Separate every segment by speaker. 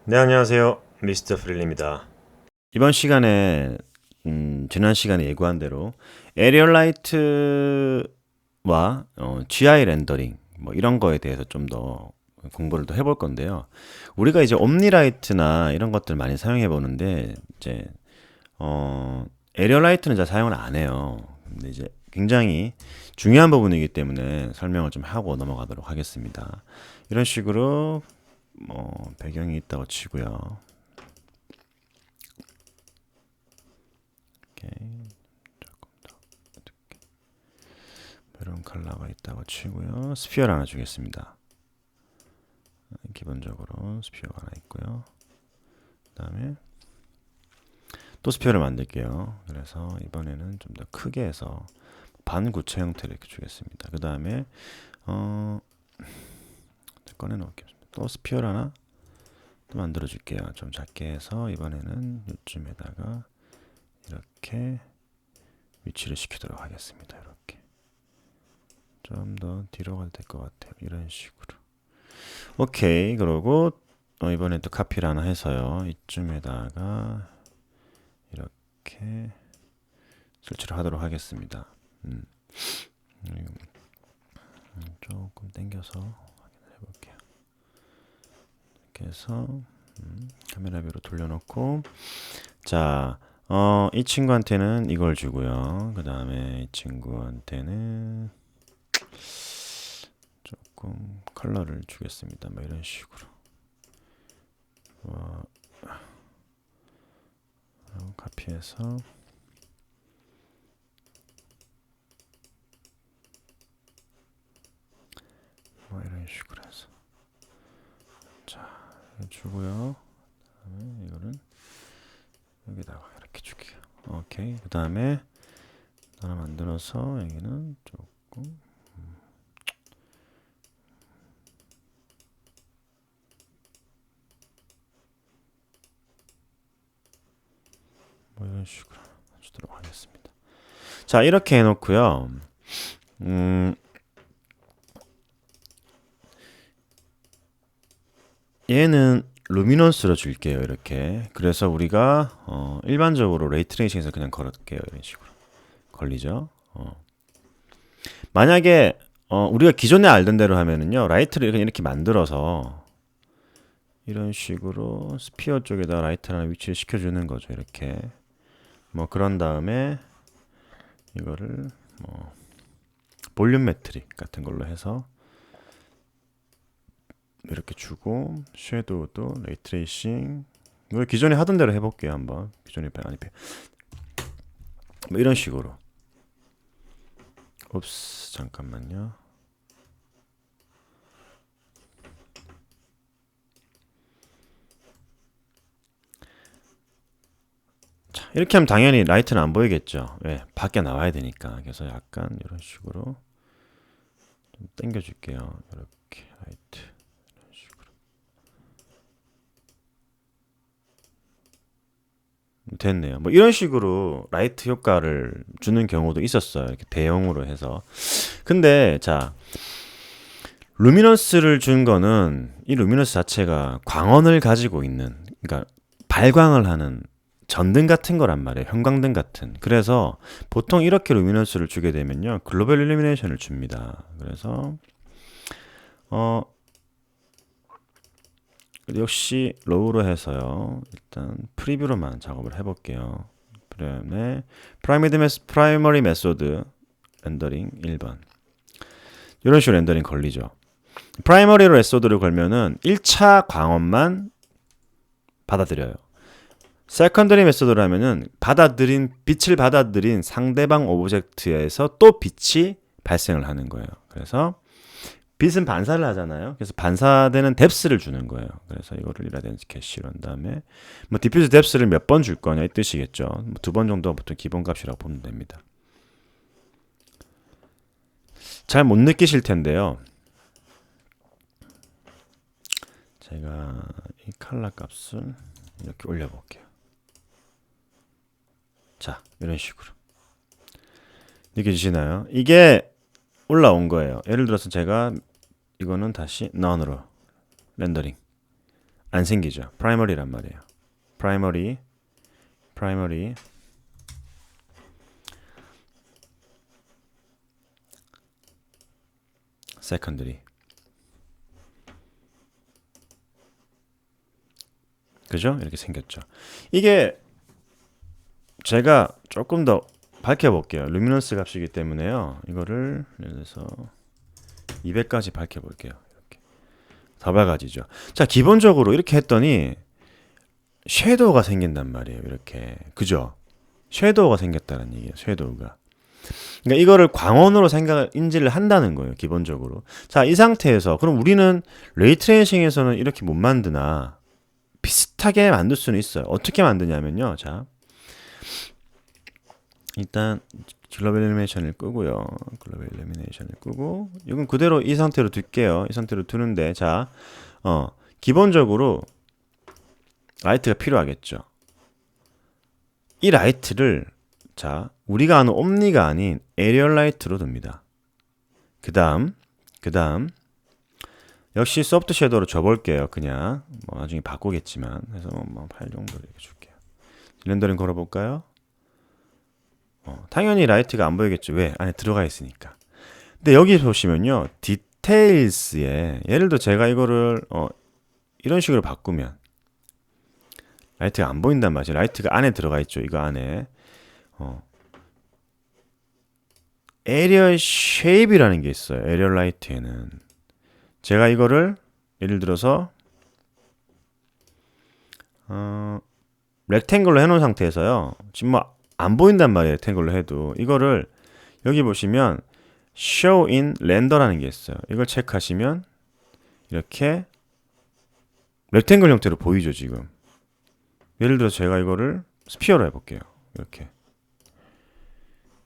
Speaker 1: 네, 안녕하세요. 미스터 프릴입니다.
Speaker 2: 이번 시간에 지난 시간에 예고한 대로 에리얼 라이트와 GI 렌더링 뭐 이런 거에 대해서 좀 더 공부를 더 해볼 건데요. 우리가 이제 옴니라이트나 이런 것들 많이 사용해 보는데 이제 에리얼 라이트는 잘 사용을 안 해요. 근데 이제 굉장히 중요한 부분이기 때문에 설명을 좀 하고 넘어가도록 하겠습니다. 이런 식으로 배경이 있다고 치고요. 오케이. 이런 컬러가 있다고 치고요. 스피어를 하나 주겠습니다. 기본적으로 스피어가 하나 있고요. 그 다음에 또 스피어를 만들게요. 그래서 이번에는 좀 더 크게 해서 반구체 형태를 이렇게 주겠습니다. 그 다음에 꺼내놓겠습니다. 또 스피어를 하나 또 만들어 줄게요. 좀 작게 해서 이번에는 이쯤에다가 이렇게 위치를 시키도록 하겠습니다. 이렇게 좀 더 뒤로 가도 될 것 같아요. 이런 식으로. 오케이. 그러고 이번엔 또 카피를 하나 해서요. 이쯤에다가 이렇게 설치를 하도록 하겠습니다. 조금 당겨서 확인을 해볼게요. 이렇게 해서 카메라 뷰로 돌려놓고 자, 이 친구한테는 이걸 주고요. 그 다음에 이 친구한테는 조금 컬러를 주겠습니다. 뭐 이런 식으로. 카피해서 뭐 이런 식으로 해서 자 주고요. 그다음에 이거는 여기다가 이렇게 줄게요. 오케이. 그 다음에 하나 만들어서 여기는 조금 뭐 이런 식으로 주도록 하겠습니다. 자 이렇게 해놓고요. 얘는 루미넌스로 줄게요. 이렇게. 그래서 우리가 일반적으로 레이트레이싱에서 그냥 걸을게요. 이런 식으로 걸리죠. 만약에 우리가 기존에 알던 대로 하면은요, 라이트를 이렇게 만들어서 이런 식으로 스피어 쪽에다 라이트를 하나 위치를 시켜주는 거죠. 이렇게. 뭐 그런 다음에 이거를 뭐 볼륨 매트릭 같은 걸로 해서 이렇게 주고 섀도우도 레이트레이싱 이거 기존에 하던 대로 해볼게요. 한번 기존에 아니 뭐 이런 식으로. 옵스 잠깐만요. 자, 이렇게 하면 당연히 라이트는 안 보이겠죠. 왜? 밖에 나와야 되니까. 그래서 약간 이런 식으로 좀 당겨줄게요. 이렇게 라이트 이런 식으로 됐네요. 뭐 이런 식으로 라이트 효과를 주는 경우도 있었어요. 이렇게 대용으로 해서. 근데 자 루미넌스를 준 거는 이 루미넌스 자체가 광원을 가지고 있는 그러니까 발광을 하는 전등 같은 거란 말이에요. 형광등 같은. 그래서 보통 이렇게 루미넌스를 주게 되면요. 글로벌 일루미네이션을 줍니다. 그래서 어 역시 로우로 해서요. 일단 프리뷰로만 작업을 해볼게요. 그다음에 프라이머리 메소드 렌더링 1번 이런 식으로 렌더링 걸리죠. 프라이머리로 메소드를 걸면은 1차 광원만 받아들여요. 세컨더리 메소드를 하면은 빛을 받아들인 상대방 오브젝트에서 또 빛이 발생을 하는 거예요. 그래서 빛은 반사를 하잖아요. 그래서 반사되는 뎁스를 주는 거예요. 그래서 이거를 이라덴스 캐시로 한 다음에 뭐 디퓨즈 뎁스를 몇 번 줄 거냐 이 뜻이겠죠. 뭐 2번 정도가 보통 기본값이라고 보면 됩니다. 잘 못 느끼실 텐데요. 제가 이 컬러 값을 이렇게 올려볼게요. 자, 이런 식으로. 느껴지시나요? 이게 올라온 거예요. 예를 들어서 제가 이거는 다시 none으로 렌더링 안 생기죠. primary란 말이에요. primary, secondary. 그죠? 이렇게 생겼죠. 이게 제가 조금 더 밝혀볼게요. 루미넌스 값이기 때문에요. 이거를 예를 들어서 200까지 밝혀볼게요. 이렇게 더 밝아지죠. 자, 기본적으로 이렇게 했더니 섀도우가 생긴단 말이에요. 이렇게 그죠? 섀도우가 생겼다는 얘기예요. 섀도우가. 그러니까 이거를 광원으로 생각을 인지를 한다는 거예요. 기본적으로. 자, 이 상태에서 그럼 우리는 레이트레이싱에서는 이렇게 못 만드나? 비슷하게 만들 수는 있어요. 어떻게 만드냐면요. 자, 일단 글로벌 일루미네이션을 끄고요. 글로벌 일루미네이션을 끄고 이건 그대로 이 상태로 둘게요. 이 상태로 두는데 자, 기본적으로 라이트가 필요하겠죠. 이 라이트를 자, 우리가 아는 옴니가 아닌 에리얼 라이트로 둡니다. 그 다음 역시 소프트 섀도우로 줘볼게요. 그냥 뭐 나중에 바꾸겠지만 그래서 뭐 8 정도 이렇게 줄게요. 렌더링 걸어볼까요? 당연히 라이트가 안 보이겠죠. 왜? 안에 들어가 있으니까. 근데 여기 보시면요. 디테일스에 예를 들어 제가 이거를 이런 식으로 바꾸면 라이트가 안 보인단 말이죠. 라이트가 안에 들어가 있죠. 이거 안에 에리얼 쉐입이라는 게 있어요. 에리얼 라이트에는 제가 이거를 예를 들어서 렉탱글로 해놓은 상태에서요. 지금 뭐 안 보인단 말이에요. 렉탱글로 해도 이거를 여기 보시면 Show in Render라는 게 있어요. 이걸 체크하시면 이렇게 렉탱글 형태로 보이죠. 지금 예를 들어서 제가 이거를 스피어로 해볼게요. 이렇게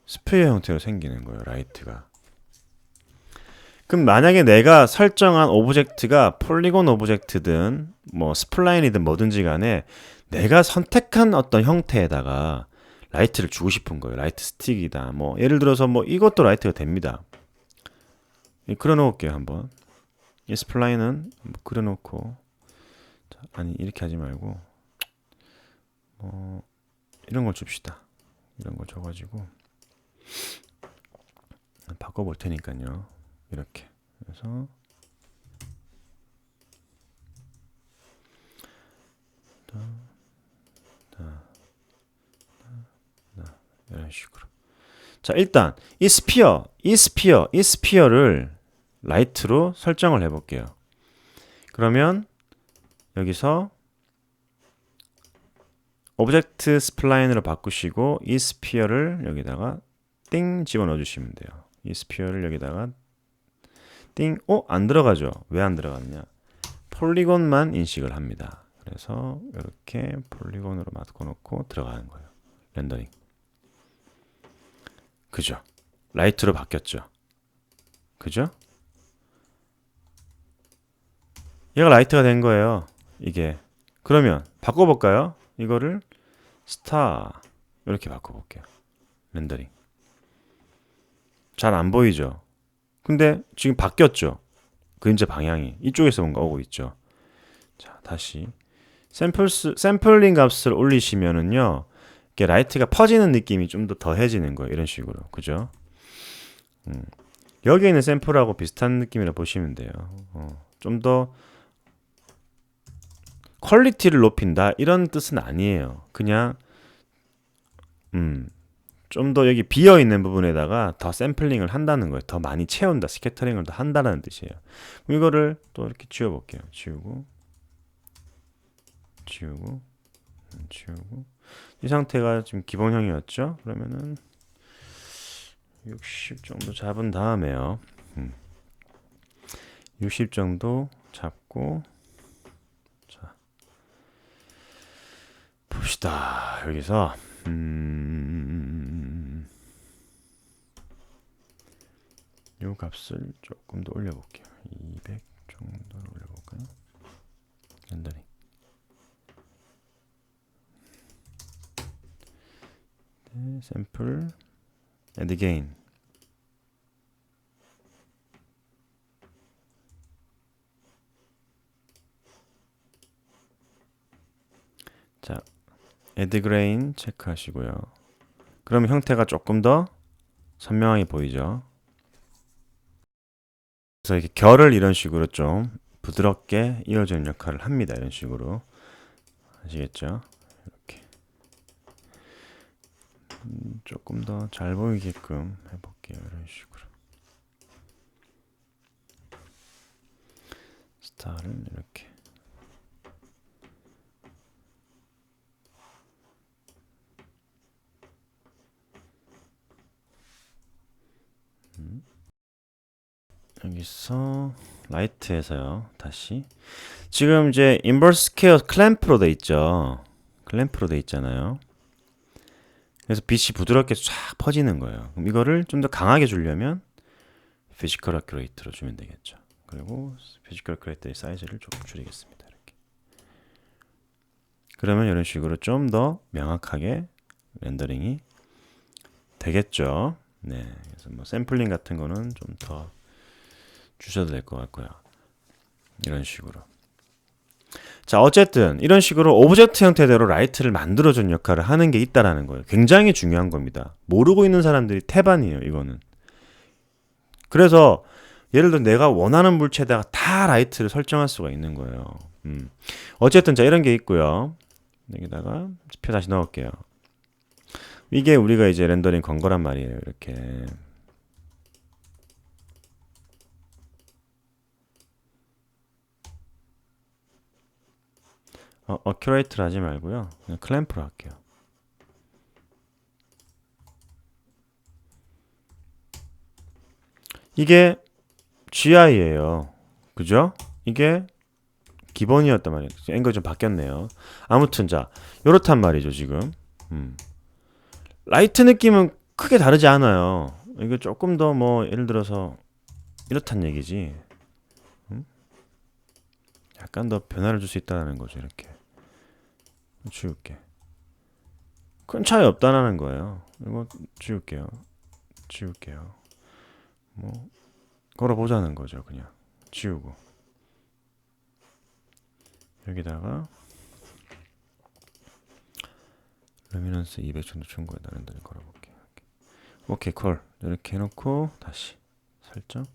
Speaker 2: 스피어 형태로 생기는 거예요. 라이트가. 그럼 만약에 내가 설정한 오브젝트가 폴리곤 오브젝트든 뭐 스플라인이든 뭐든지 간에 내가 선택한 어떤 형태에다가 라이트를 주고 싶은 거예요. 라이트 스틱이다. 뭐 예를 들어서 뭐 이것도 라이트가 됩니다. 그려놓을게요. 한번. 이 스플라인은 뭐 그려놓고 자, 아니 이렇게 하지 말고 이런 걸 줍시다. 이런 걸 줘가지고 바꿔볼 테니까요. 이렇게 그래서 이런 식으로. 자, 일단 이 스피어를 라이트로 설정을 해볼게요. 그러면 여기서 오브젝트 스플라인으로 바꾸시고 이 스피어를 여기다가 띵 집어넣어 주시면 돼요. 이 스피어를 여기다가 띵, 안 들어가죠. 왜 안 들어가느냐? 폴리곤만 인식을 합니다. 그래서 이렇게 폴리곤으로 바꿔놓고 들어가는 거예요. 렌더링. 그죠? 라이트로 바뀌었죠. 그죠? 얘가 라이트가 된 거예요. 이게. 그러면 바꿔볼까요? 이거를 스타 이렇게 바꿔볼게요. 렌더링. 잘 안 보이죠? 근데 지금 바뀌었죠? 그림자 방향이. 이쪽에서 뭔가 오고 있죠. 자, 다시. 샘플링 값을 올리시면은요. 이렇게 라이트가 퍼지는 느낌이 좀 더 더해지는 거예요. 이런 식으로. 그죠? 여기에 있는 샘플하고 비슷한 느낌이라 보시면 돼요. 좀 더 퀄리티를 높인다 이런 뜻은 아니에요. 그냥 좀 더 여기 비어 있는 부분에다가 더 샘플링을 한다는 거예요. 더 많이 채운다, 스캐터링을 더 한다는 뜻이에요. 그럼 이거를 또 이렇게 지워볼게요. 지우고 이 상태가 지금 기본형이었죠. 그러면은 60 정도 잡은 다음에요. 60 정도 잡고 자 봅시다. 여기서 요 값을 조금 더 올려볼게요. 200 정도로 올려볼까요? 렌더링. 네, 샘플 and again. add grain 체크하시고요. 그럼 형태가 조금 더 선명하게 보이죠. 그래서 이렇게 결을 이런 식으로 좀 부드럽게 이어주는 역할을 합니다. 이런 식으로 아시겠죠? 이렇게 조금 더 잘 보이게끔 해볼게요. 이런 식으로 스타를 이렇게 여기서 라이트에서요. 다시 지금 이제 인버스 스퀘어 클램프로 돼 있죠. 클램프로 돼 있잖아요. 그래서 빛이 부드럽게 쫙 퍼지는 거예요. 그럼 이거를 좀 더 강하게 주려면 피지컬 어큐레이트로 주면 되겠죠. 그리고 피지컬 어큐레이트의 사이즈를 조금 줄이겠습니다. 이렇게. 그러면 이런 식으로 좀 더 명확하게 렌더링이 되겠죠. 네, 그래서 뭐 샘플링 같은 거는 좀 더 주셔도 될 것 같고요. 이런 식으로. 자, 어쨌든 이런 식으로 오브젝트 형태대로 라이트를 만들어준 역할을 하는 게 있다라는 거예요. 굉장히 중요한 겁니다. 모르고 있는 사람들이 태반이에요. 이거는. 그래서 예를 들어 내가 원하는 물체에다가 다 라이트를 설정할 수가 있는 거예요. 어쨌든 자 이런 게 있고요. 여기다가 표 다시 넣을게요. 이게 우리가 이제 렌더링 건 거란 말이에요. 이렇게. 어큐레이트를 하지 말고요. 그냥 클램프로 할게요. 이게 GI예요. 그죠? 이게 기본이었단 말이에요. 앵글이 좀 바뀌었네요. 아무튼 자, 요렇단 말이죠, 지금. 라이트 느낌은 크게 다르지 않아요. 이거 조금 더 뭐 예를 들어서 이렇단 얘기지. 약간 더 변화를 줄 수 있다는 거죠, 이렇게. 지울게. 큰 차이 없다라는 거예요. 이거 지울게요. 지울게요. 뭐 걸어보자는 거죠, 그냥. 지우고. 여기다가 루미넌스 200 정도 충고에 다른 데를 걸어볼게요. 오케이, 콜. 이렇게 해놓고 다시 설정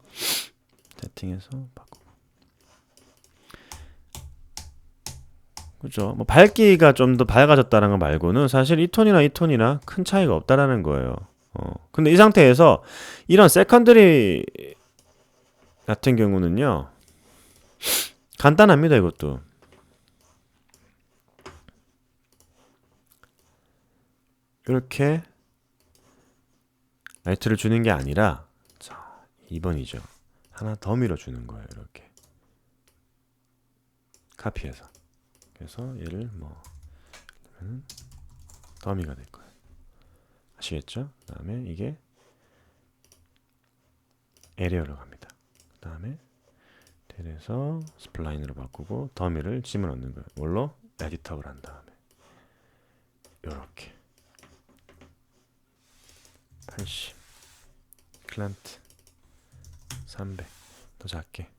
Speaker 2: 세팅해서 바꾸고. 그죠? 뭐 밝기가 좀 더 밝아졌다는 거 말고는 사실 이 톤이나 큰 차이가 없다라는 거예요. 근데 이 상태에서 이런 세컨더리 같은 경우는요, 간단합니다. 이것도. 이렇게 라이트를 주는 게 아니라, 자, 2번이죠. 하나 더 밀어주는 거예요. 이렇게 카피해서. 그래서 얘를 뭐 더미가 될 거예요. 아시겠죠? 그 다음에 이게 에리어로 갑니다. 그 다음에 텔에서 스플라인으로 바꾸고 더미를 집어넣는 거예요. 뭘로? 에디터를 한 다음에 요렇게 80 클란트 300 더 작게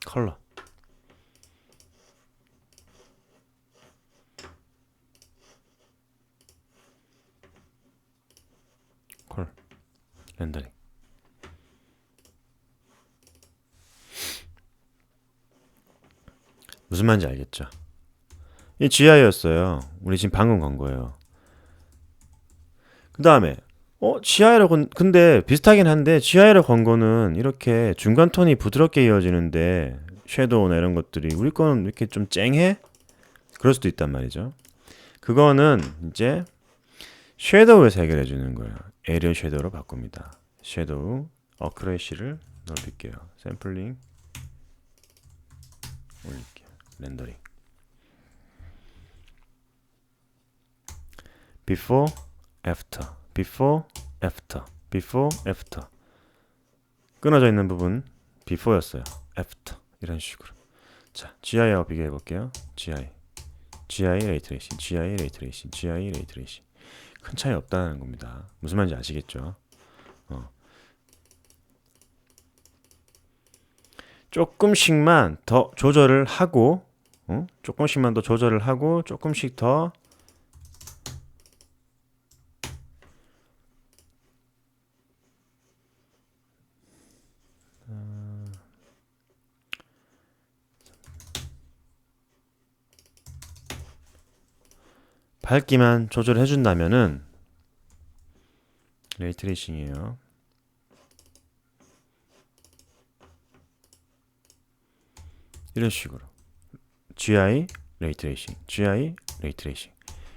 Speaker 2: 컬러 콜 렌더링 무슨 말인지 알겠죠? 이 GI였어요. 우리 지금 방금 건 거예요. 그 다음에 GI로 근데 비슷하긴 한데 GI로 건 거는 이렇게 중간 톤이 부드럽게 이어지는데 섀도우나 이런 것들이 우리 거는 이렇게 좀 쨍해? 그럴 수도 있단 말이죠. 그거는 이제 섀도우에서 해결해 주는 거예요. 에리어 섀도우로 바꿉니다. 섀도우 어크레시를 넓힐게요. 샘플링 올릴게요. 렌더링 before after before after before after 끊어져 있는 부분 before였어요. after 이런 식으로. 자, GI하고 비교해 볼게요. GI 레이트레이싱, GI 레이트레이싱, GI 레이트레이싱. 큰 차이 없다는 겁니다. 무슨 말인지 아시겠죠? 조금씩만 더 조절을 하고 조금씩만 더 조절을 하고 조금씩 더 밝기만 조절해 준다면은 레이트레이싱이에요. 이런 식으로 GI 레이트레이싱, GI 레이트레이싱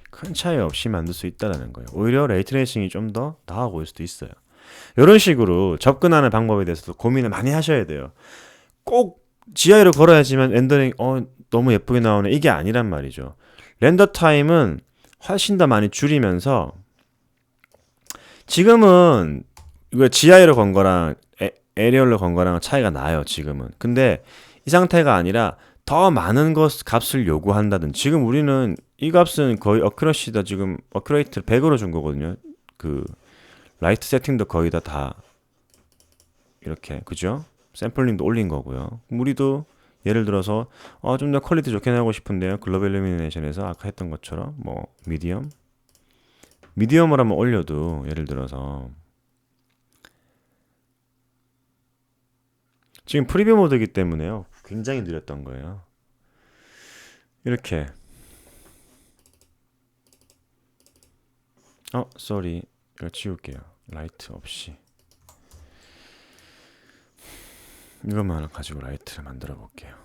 Speaker 2: 큰 차이 없이 만들 수 있다는 거예요. 오히려 레이트레이싱이 좀 더 나아 보일 수도 있어요. 이런 식으로 접근하는 방법에 대해서도 고민을 많이 하셔야 돼요. 꼭 GI로 걸어야지만 렌더링 너무 예쁘게 나오네 이게 아니란 말이죠. 렌더 타임은 훨씬 더 많이 줄이면서 지금은 이거 GI로 건 거랑 에리얼로 건 거랑 차이가 나요. 지금은. 근데 이 상태가 아니라 더 많은 값을 요구한다든 지금 우리는 이 값은 거의 어큐러시다 지금 어큐레이트를 100으로 준 거거든요. 그 라이트 세팅도 거의 다 이렇게 그죠? 샘플링도 올린 거고요. 우리도 예를 들어서 좀 더 퀄리티 좋게 나오고 싶은데요. 글로벌 일루미네이션에서 아까 했던 것처럼 뭐 미디엄을 한번 올려도 예를 들어서 지금 프리뷰 모드이기 때문에요. 굉장히 느렸던 거예요. 이렇게 쏘리 이거 지울게요. 라이트 없이 이것만 가지고 라이트를 만들어 볼게요.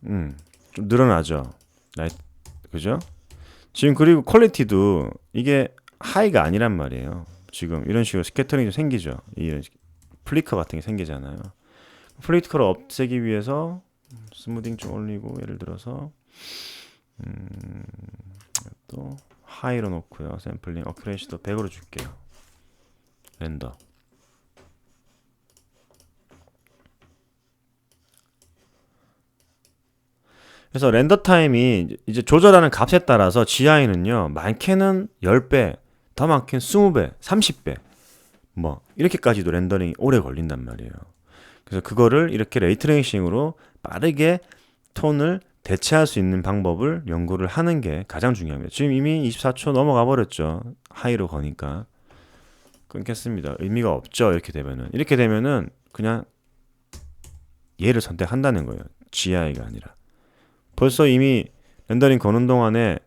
Speaker 2: 좀 늘어나죠. 라이트 그죠? 지금 그리고 퀄리티도 이게 하이가 아니란 말이에요. 지금 이런 식으로 스캐터링이 생기죠. 이런 플리커 같은 게 생기잖아요. 플리커를 없애기 위해서 스무딩 좀 올리고 예를 들어서 또 하이로 놓고요. 샘플링 어큐레이시도 100으로 줄게요. 렌더 그래서 렌더 타임이 이제 조절하는 값에 따라서 GI는요. 많게는 10배, 더 많게는 20배, 30배 뭐 이렇게까지도 렌더링이 오래 걸린단 말이에요. 그래서 그거를 이렇게 레이트레이싱으로 빠르게 톤을 대체할 수 있는 방법을 연구를 하는 게 가장 중요합니다. 지금 이미 24초 넘어가 버렸죠. 하이로 거니까 끊겠습니다. 의미가 없죠. 이렇게 되면은 그냥 얘를 선택한다는 거예요. GI가 아니라. 벌써 이미 렌더링 거는 동안에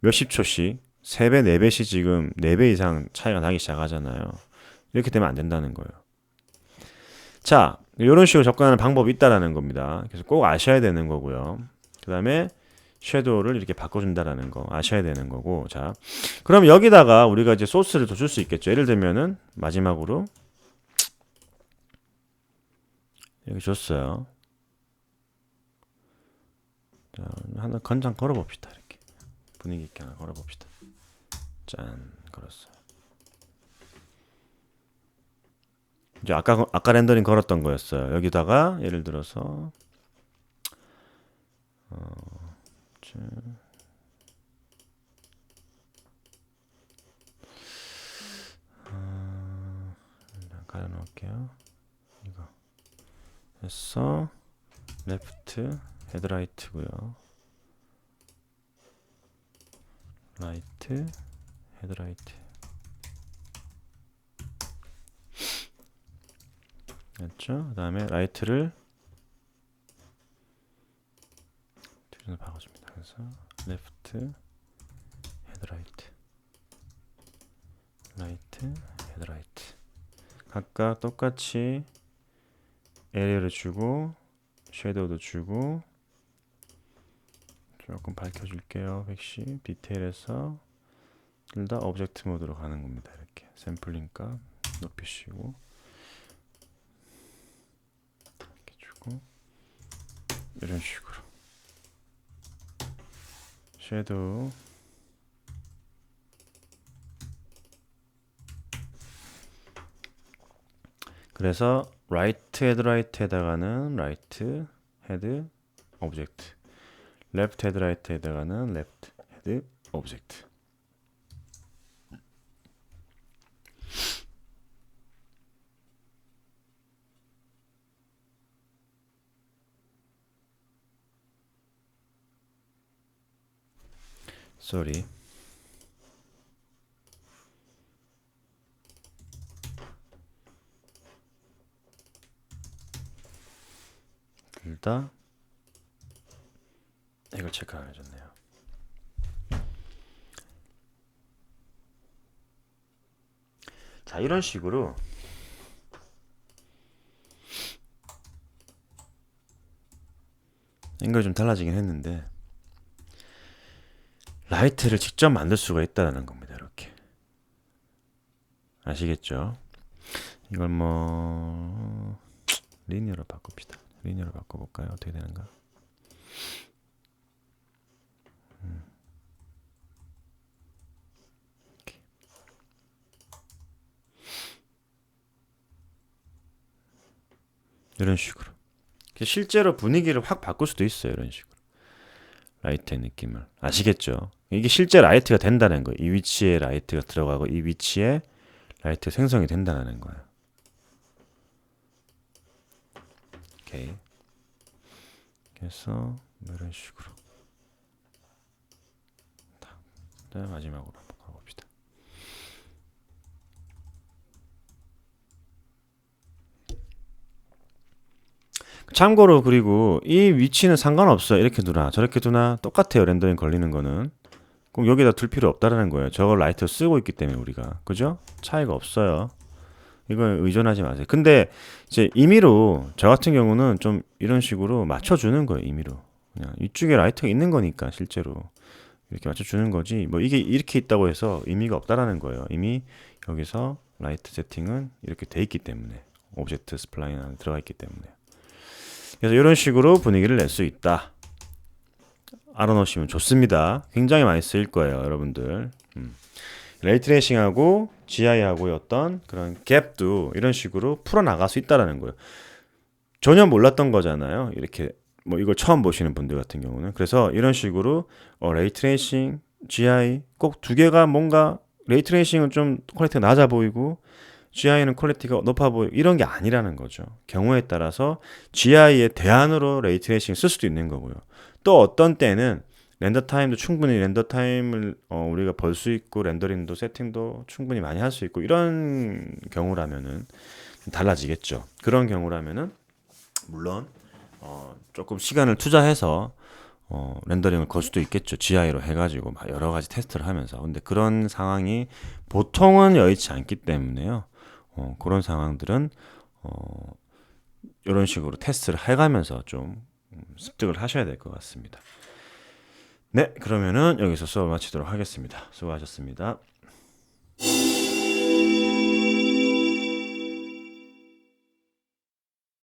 Speaker 2: 몇십 초씩 3배, 4배씩 지금 4배 이상 차이가 나기 시작하잖아요. 이렇게 되면 안 된다는 거예요. 자, 이런 식으로 접근하는 방법이 있다라는 겁니다. 그래서 꼭 아셔야 되는 거고요. 그 다음에 섀도우를 이렇게 바꿔준다라는 거 아셔야 되는 거고. 자, 그럼 여기다가 우리가 이제 소스를 더 줄 수 있겠죠. 예를 들면은 마지막으로 여기 줬어요. 자, 하나 건장 걸어봅시다. 이렇게 분위기 있게 하나 걸어봅시다. 짠, 걸었어요. 이제 아까 렌더링 걸었던 거였어요. 여기다가 예를 들어서 가려놓을게요. 이거 해서 레프트 헤드라이트고요. 라이트 헤드라이트 됐죠? 그 다음에 라이트를 뒤로 바꿔줍니다. 그래서 레프트 헤드라이트 라이트 헤드라이트 각각 똑같이 에리어를 주고 섀도우도 주고 조금 밝혀줄게요. 110 디테일에서 둘 다 오브젝트 모드로 가는 겁니다. 이렇게 샘플링 값 높이시고 이렇게 주고 이런 식으로 섀도우 그래서 라이트 헤드 라이트에다가는 라이트 헤드 오브젝트 레프트 헤드 라이트에다가는 레프트 헤드 오브젝트 쏘리. 둘 다 이걸 체크 안 해줬네요. 자, 이런 식으로 앵글이 좀 달라지긴 했는데 라이트를 직접 만들 수가 있다는 겁니다. 이렇게 아시겠죠? 이걸 뭐 리니어로 바꿉시다. 리니어로 바꿔볼까요? 어떻게 되는가? 이렇게. 이런 식으로 실제로 분위기를 확 바꿀 수도 있어요. 이런 식으로 라이트의 느낌을 아시겠죠? 이게 실제 라이트가 된다는 거예요. 이 위치에 라이트가 들어가고 이 위치에 라이트가 생성이 된다는 거예요. 오케이. 그래서 이런 식으로 마지막으로 한번 가봅시다. 참고로 그리고 이 위치는 상관없어요. 이렇게 두나 저렇게 두나 똑같아요. 렌더링 걸리는 거는. 그럼 여기다 둘 필요 없다라는 거예요. 저걸 라이트로 쓰고 있기 때문에 우리가. 그죠? 차이가 없어요. 이걸 의존하지 마세요. 근데 이제 임의로 저 같은 경우는 좀 이런 식으로 맞춰주는 거예요. 임의로. 그냥 이쪽에 라이트가 있는 거니까 실제로 이렇게 맞춰주는 거지. 뭐 이게 이렇게 있다고 해서 의미가 없다라는 거예요. 이미 여기서 라이트 세팅은 이렇게 돼 있기 때문에 오브젝트 스플라인 안에 들어가 있기 때문에. 그래서 이런 식으로 분위기를 낼 수 있다. 알아놓으시면 좋습니다. 굉장히 많이 쓰일 거예요, 여러분들. 레이트레이싱하고 GI하고의 어떤 그런 갭도 이런 식으로 풀어나갈 수 있다는 거예요. 전혀 몰랐던 거잖아요. 이렇게 뭐 이걸 처음 보시는 분들 같은 경우는. 그래서 이런 식으로 레이트레이싱, GI 꼭 두 개가 뭔가 레이트레이싱은 좀 퀄리티가 낮아 보이고 GI는 퀄리티가 높아 보이고 이런 게 아니라는 거죠. 경우에 따라서 GI의 대안으로 레이트레이싱을 쓸 수도 있는 거고요. 또 어떤 때는 렌더 타임도 충분히 렌더 타임을 우리가 벌 수 있고 렌더링도 세팅도 충분히 많이 할 수 있고 이런 경우라면은 달라지겠죠. 그런 경우라면은 물론 조금 시간을 투자해서 렌더링을 걸 수도 있겠죠. GI로 해가지고 막 여러 가지 테스트를 하면서. 근데 그런 상황이 보통은 여의치 않기 때문에요. 그런 상황들은 이런 식으로 테스트를 해가면서 좀 습득을 하셔야 될 것 같습니다. 네, 그러면은 여기서 수업 마치도록 하겠습니다. 수고하셨습니다.